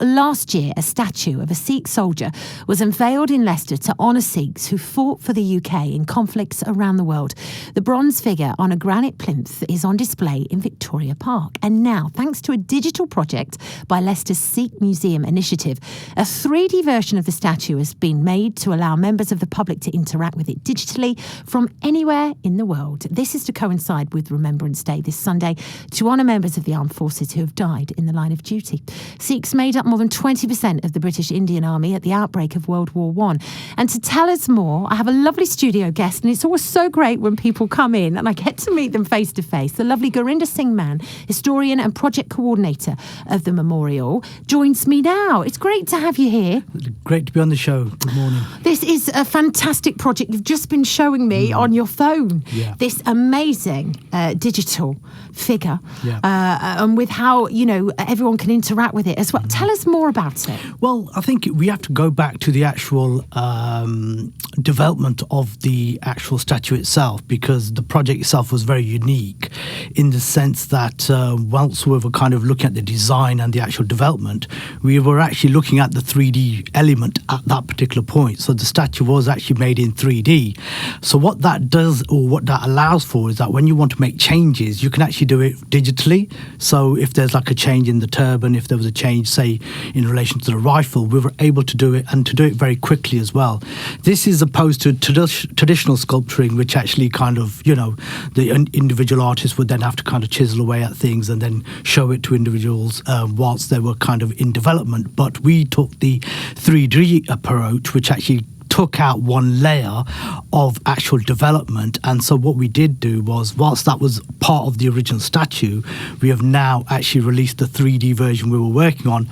Last year, a statue of a Sikh soldier was unveiled in Leicester to honour Sikhs who fought for the UK in conflicts around the world. The bronze figure on a granite plinth is on display in Victoria Park. And now, thanks to a digital project by Leicester's Sikh Museum Initiative, a 3D version of the statue has been made to allow members of the public to interact with it digitally from anywhere in the world. This is to coincide with Remembrance Day this Sunday to honour members of the armed forces who have died in the line of duty. Sikhs made up more than 20% of the British Indian Army at the outbreak of World War I. And to tell us more, I have a lovely studio guest, and it's always so great when people come in and I get to meet them face to face. The lovely Gurinder Singh man, historian and project coordinator of the memorial, joins me now. It's great to have you here. Great to be on the show. Good morning. This is a fantastic project you've just been showing me on your phone. Yeah. This amazing digital figure, and with how, everyone can interact with it as well. Tell us more about it. Well, I think we have to go back to the actual development of the actual statue itself, because the project itself was very unique in the sense that whilst we were kind of looking at the design and the actual development, we were actually looking at the 3D element at that particular point. So the statue was actually made in 3D. So what that does, or what that allows for, is that when you want to make changes, you can actually do it digitally. So if there's like a change in the turban, if there was a change, say, in relation to the rifle, we were able to do it, and to do it very quickly as well. This is opposed to traditional sculpturing, which actually kind of, the individual artists would then have to kind of chisel away at things and then show it to individuals whilst they were kind of in development. But we took the 3D approach, which actually took out one layer of actual development. And so what we did do was, whilst that was part of the original statue, we have now actually released the 3D version we were working on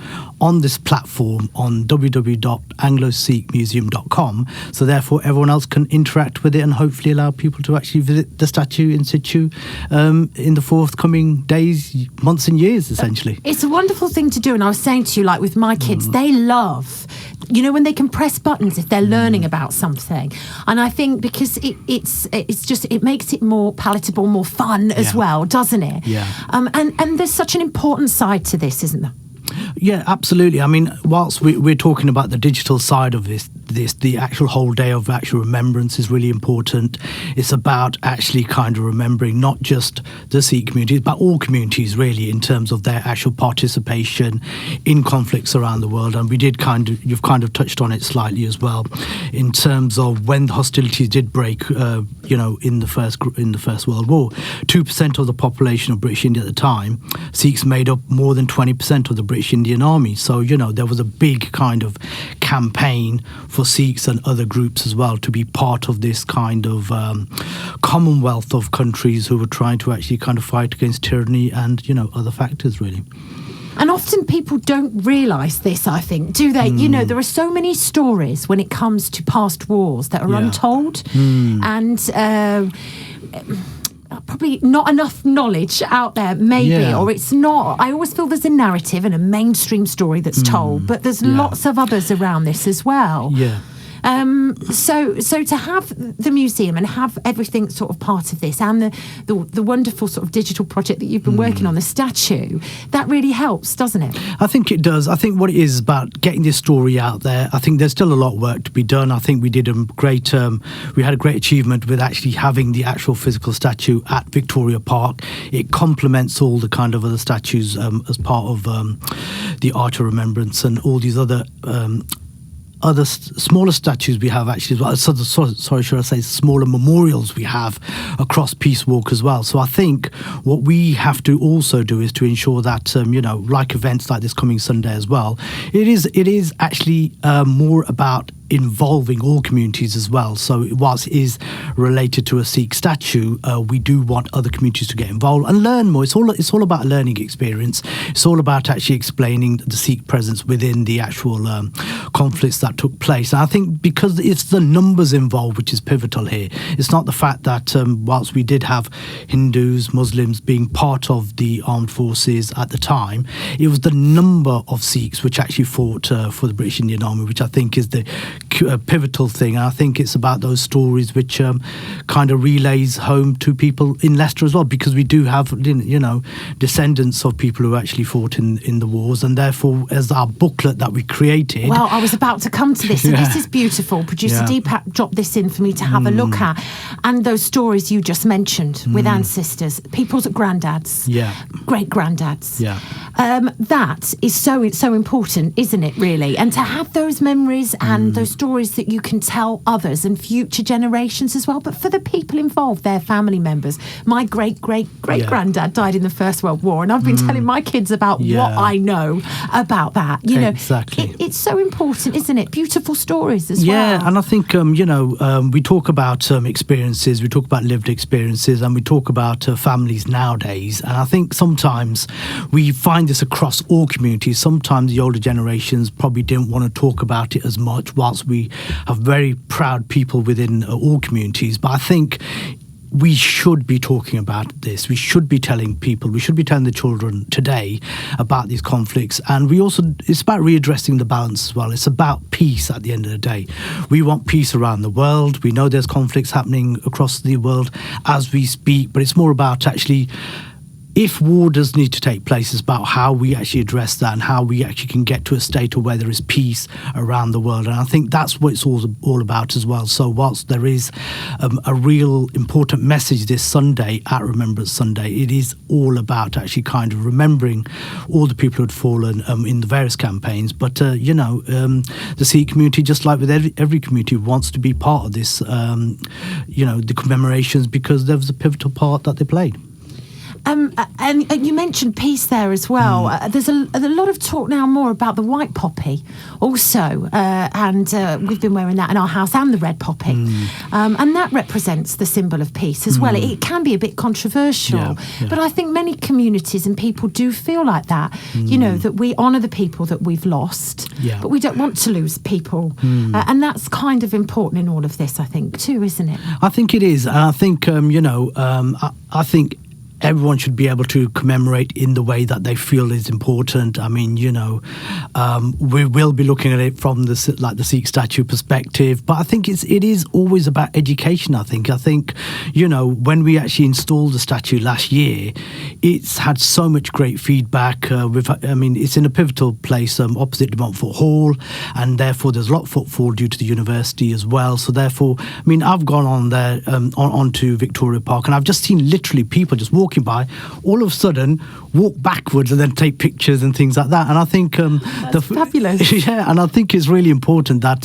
this platform on www.anglosikhmuseum.com. So therefore everyone else can interact with it and hopefully allow people to actually visit the statue in situ in the forthcoming days, months and years, essentially. It's a wonderful thing to do. And I was saying to you, like with my kids, they love, when they can press buttons if they're learning about something. And I think because it makes it more palatable, more fun as well, doesn't it? Yeah. And there's such an important side to this, isn't there? Yeah, absolutely. I mean, whilst we're talking about the digital side of this, the actual whole day of actual remembrance is really important. It's about actually kind of remembering not just the Sikh communities, but all communities really, in terms of their actual participation in conflicts around the world. And you've kind of touched on it slightly as well, in terms of when the hostilities did break, in the First World War. 2% of the population of British India at the time, Sikhs made up more than 20% of the British Indian Army. So, there was a big kind of campaign for Sikhs and other groups as well to be part of this kind of commonwealth of countries who were trying to actually kind of fight against tyranny and, other factors, really. And often people don't realise this, I think, do they? There are so many stories when it comes to past wars that are untold. And probably not enough knowledge out there, maybe, or it's not. I always feel there's a narrative and a mainstream story that's told, but there's lots of others around this as well. Yeah. So to have the museum and have everything sort of part of this, and the wonderful sort of digital project that you've been working on, the statue, that really helps, doesn't it? I think it does. I think what it is about getting this story out there. I think there's still a lot of work to be done. I think we did we had a great achievement with actually having the actual physical statue at Victoria Park. It complements all the kind of other statues as part of the Art of Remembrance and all these other smaller statues we have actually as well. Should I say smaller memorials we have across Peace Walk as well. So I think what we have to also do is to ensure that, like events like this coming Sunday as well, it is actually more about involving all communities as well. So whilst it is related to a Sikh statue, we do want other communities to get involved and learn more. It's all about a learning experience. It's all about actually explaining the Sikh presence within the actual conflicts that took place. And I think because it's the numbers involved which is pivotal here. It's not the fact that whilst we did have Hindus, Muslims being part of the armed forces at the time, it was the number of Sikhs which actually fought for the British Indian Army, which I think is the pivotal thing. I think it's about those stories which kind of relays home to people in Leicester as well, because we do have, you know, descendants of people who actually fought in the wars, and therefore, as our booklet that we created. Well, I was about to come to this. So this is beautiful. Producer Deepak dropped this in for me to have a look at, and those stories you just mentioned with ancestors, people's granddads, great granddads. That is so important, isn't it? Really, and to have those memories and those stories that you can tell others and future generations as well. But for the people involved, their family members. My great granddad died in the First World War, and I've been telling my kids about what I know about that. You know, exactly. It's so important, isn't it? Beautiful stories as well. Yeah, and I think you know, we talk about experiences, we talk about lived experiences, and we talk about families nowadays. And I think sometimes we find this across all communities. Sometimes the older generations probably didn't want to talk about it as much, whilst we have very proud people within all communities. But I think we should be talking about this. We should be telling people, we should be telling the children today about these conflicts. And we also, it's about readdressing the balance as well. It's about peace at the end of the day. We want peace around the world. We know there's conflicts happening across the world as we speak, but it's more about actually, if war does need to take place, it's about how we actually address that and how we actually can get to a state of where there is peace around the world. And I think that's what it's all about as well. So whilst there is a real important message this Sunday at Remembrance Sunday, it is all about actually kind of remembering all the people who had fallen in the various campaigns. But, you know, the Sikh community, just like with every community, wants to be part of this, you know, the commemorations, because there was a pivotal part that they played. And you mentioned peace there as well. There's a lot of talk now more about the white poppy also, and we've been wearing that in our house, and the red poppy. And that represents the symbol of peace as well. It can be a bit controversial, but I think many communities and people do feel like that, you know, that we honour the people that we've lost, but we don't want to lose people. And that's kind of important in all of this, I think, too, isn't it? I think it is. And I think, you know, I think everyone should be able to commemorate in the way that they feel is important. I mean, you know, we will be looking at it from the Sikh statue perspective, but I think it is always about education. I think, you know, when we actually installed the statue last year, it's had so much great feedback. I mean, it's in a pivotal place opposite de Montfort Hall, and therefore there's a lot of footfall due to the university as well. So therefore, I mean, I've gone on there, onto Victoria Park, and I've just seen literally people just walking by, all of a sudden walk backwards and then take pictures and things like that. And I think that's fabulous. Yeah, and I think it's really important that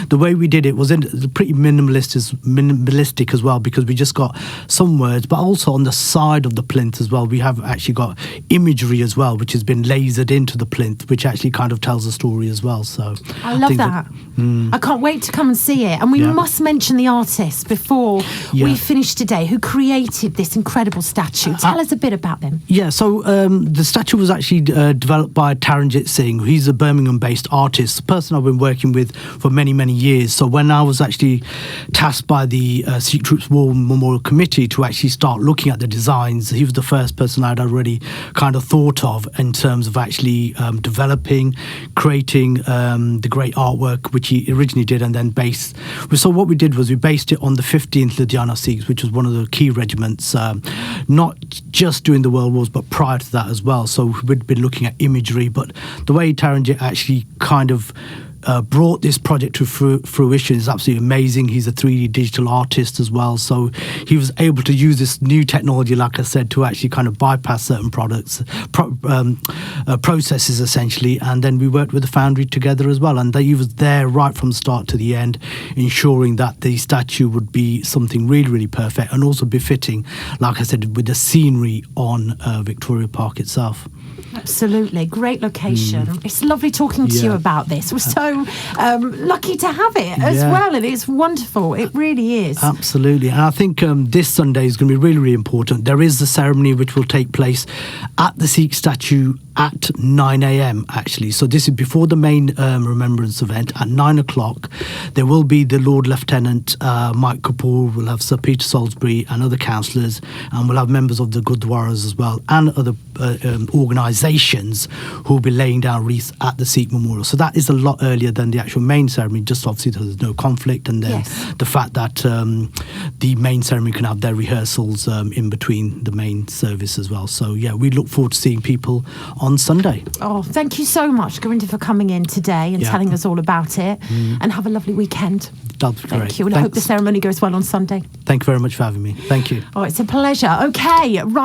the way we did it was pretty minimalistic as well, because we just got some words, but also on the side of the plinth as well, we have actually got imagery as well, which has been lasered into the plinth, which actually kind of tells a story as well. So I love that. I can't wait to come and see it. And we must mention the artist before we finish today, who created this incredible statue. Tell us a bit about them. Yeah, so the statue was actually developed by Taranjit Singh. He's a Birmingham-based artist, a person I've been working with for many, many years. So when I was actually tasked by the Sikh Troops War Memorial Committee to actually start looking at the designs, he was the first person I'd already kind of thought of in terms of actually developing, creating the great artwork, which he originally did, and then based. So what we did was we based it on the 15th Ludhiana Sikhs, which was one of the key regiments, not just during the World Wars, but prior to that as well. So we'd been looking at imagery, but the way Taranjit actually kind of brought this project to fruition is absolutely amazing. He's a 3D digital artist as well, so he was able to use this new technology, like I said, to actually kind of bypass certain processes essentially. And then we worked with the foundry together as well, and he was there right from start to the end, ensuring that the statue would be something really, really perfect, and also befitting, like I said, with the scenery on Victoria Park itself. Absolutely, great location. It's lovely talking to you about this. We're so lucky to have it as well, and it's wonderful. It really is. Absolutely, and I think this Sunday is going to be really, really important. There is the ceremony which will take place at the Sikh statue at 9 a.m. actually. So this is before the main remembrance event at 9 o'clock. There will be the Lord Lieutenant Mike Kapoor, we'll have Sir Peter Salisbury and other councillors, and we'll have members of the Gurdwaras as well, and other organisations who will be laying down wreaths at the Sikh Memorial. So that is a lot earlier than the actual main ceremony, just obviously there's no conflict, and then the fact that the main ceremony can have their rehearsals in between the main service as well. So yeah, we look forward to seeing people on Sunday. Oh, thank you so much, Gurinder, for coming in today and telling us all about it. And have a lovely weekend. That'll be great. Thank you, and I hope the ceremony goes well on Sunday. Thank you very much for having me. Thank you. Oh, it's a pleasure. Okay, right.